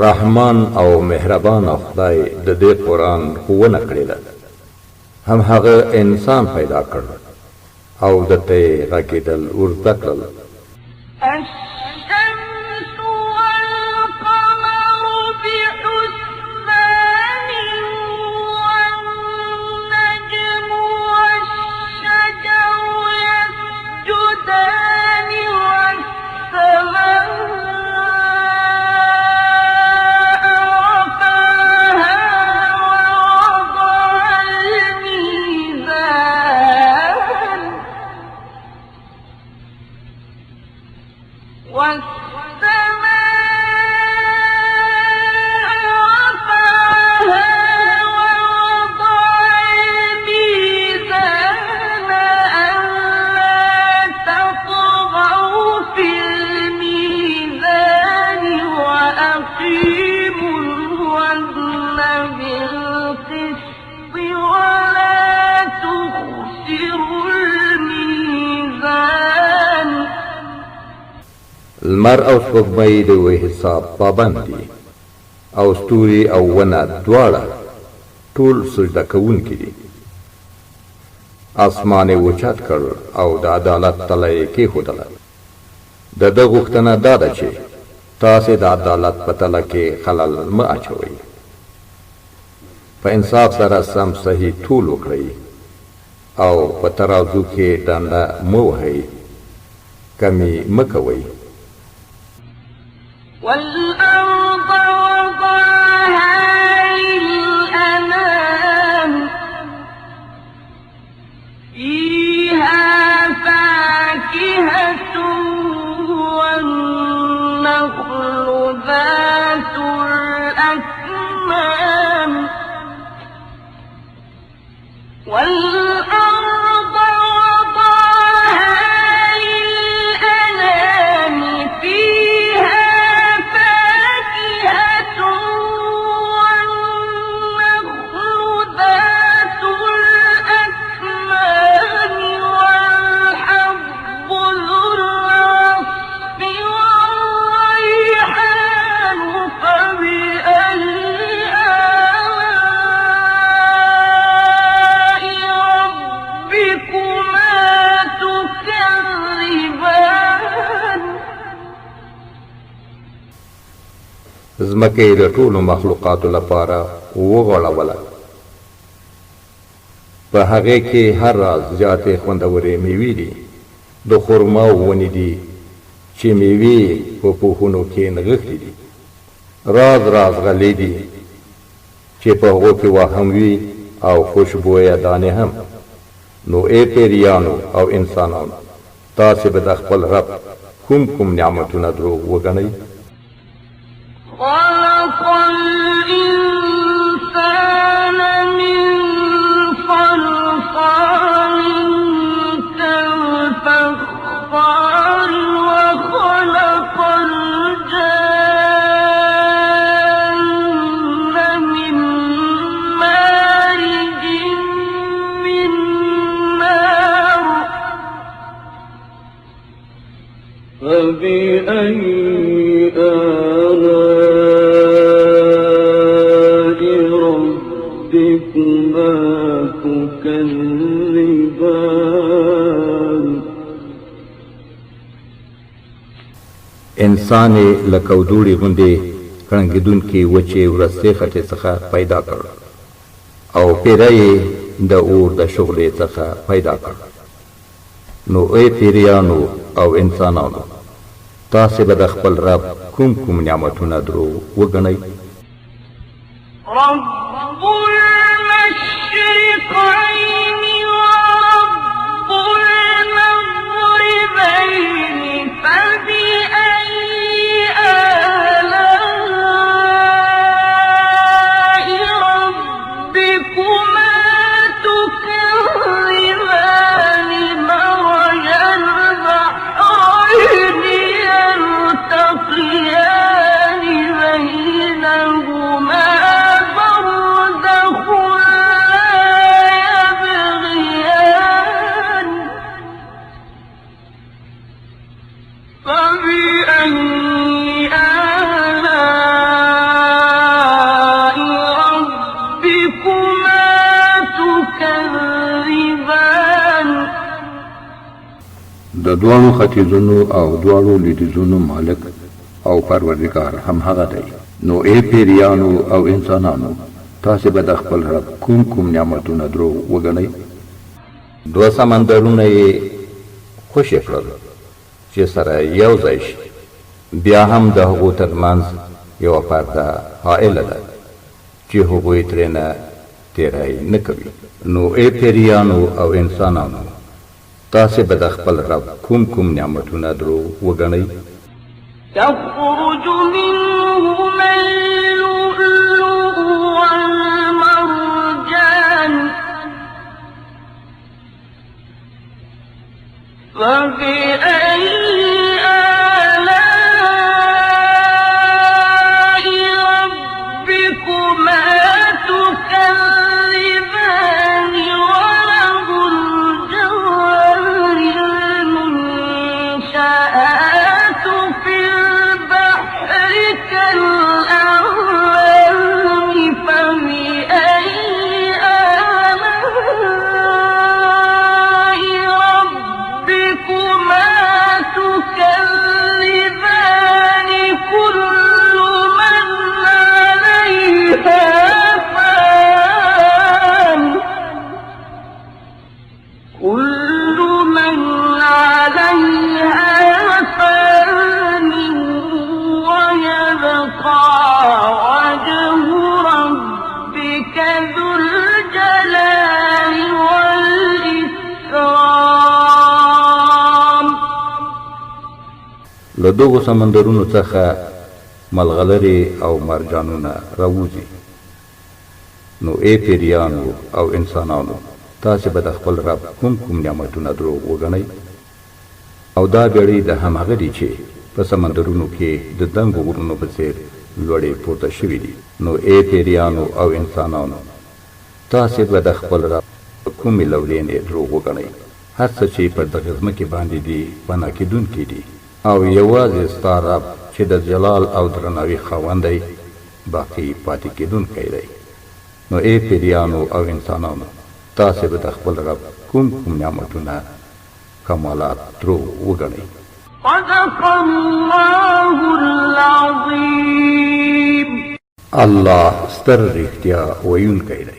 رحمان او مهربان خدای د دې قرآن ښوونه کړې ده. هم هغه انسان پیدا کړ او د ته غږېدل ور زده کړل. المر او سپوږمۍ د یوه حساب پابند دي او ستوري او ونه دواړه ټول سجده کوونکي دي. اسمان یې اوچت کړ او د عدالت تله یې کېښودله. د ده غوښتنه دا ده چې تاسې د عدالت په تله کې خلل مه اچوئ. په انصاف سره سم صحیح طول وکړئ او په ترازو کې ډنډه مه وهئ، کمي مه کوئ. والأرض وضعها للأنام فيها فاكهة والنخل ذات الأكمام والأرض وضعها للأنام فيها ځمکه یې د ټولو مخلوقاتو لپاره وغوړوله. په هغې کې هر راز زیاتې خوندورې میوې دي. د خرماو ونې دي چې میوې په پوښونو کې نغښتې دي. راز راز غلې دي چې په هغو کې واهم وي او خوشبویه دانې هم. نو ای پیریانو او انسانانو، تاسې به د خپل رب کوم نعمتونه دروغ وګڼئ؟ خلق الإنسان من صلصال كالفخار وخلق الجن من مارج من نار فبأي انسان یې لکه دوړې غوندې کړنګېدونکې وچې ورستې خټې څخه پیدا کړ او پیره یې د اور د شغلې څخه پیدا کړ. نو ای پیریانو او انسانانو، تاسې به د خپل رب کوم نعمتونه دروغ وګڼئ؟ رب المشرقين ورب المغربين فبأي آلاء ربكما تكذبان مرج البحرين يلتقيان بينهما برزخ لا د دوانو ختیځونو او دوانو لیدیځونو مالک او پروردگار هم هغه دی. نو ای پیریانو او انسانانو، تاسو به د خپل رب کوم نعمتونه درو وګڼئ. دوه سمندرونه یې خوشې کړل چې سره یو ځای شي. بیا هم د هغو ترمنځ یوه پرده حائله ده چې هغوی ترېنه تېری نه کوي. نو ای پیریانو او انسانانو، تاسو به د خپل رب کوم نعمتونه درو وګڼئ. يخرج منهما اللؤلؤ والمرجان فبأي آلاء ربكما تكذبان وله الجوار المنشآت في البحر كالأعلام فبأي آلاء ربكما تكذبان كل من عليها فان كل من عليها فان ويبقى وجه ربك ذو الجلال والإكرام. له دغو سمندرونو څخه ملغلرې او مرجانونه راوځي. نو ای پیریانو او انسانانو، تاسو به د خپل رب کوم نعمتونه درو وګڼئ. او دا بیړۍ د همهغه دي چې په سمندرونو کې د دنګو غرونو په څېر لوړې پورته شوي دي. نو ای پیریانو او انسانانو، تاسو به د خپل رب کومې لورینې درو وګڼئ. هر څه چې پر دغه ځمکې باندې دي پناه کېدونکي دي، او یوازې ستا رب چې د جلال او درناوي خاوند دی باقي پاتې کېدونکی دی. نو ای پیریانو او انسانانو، تاسو به د خپل رب کوم نعمتونه کمالات درو وګڼئ. صدق الله العظيم. الله ستر رښتیا ویونکی دی.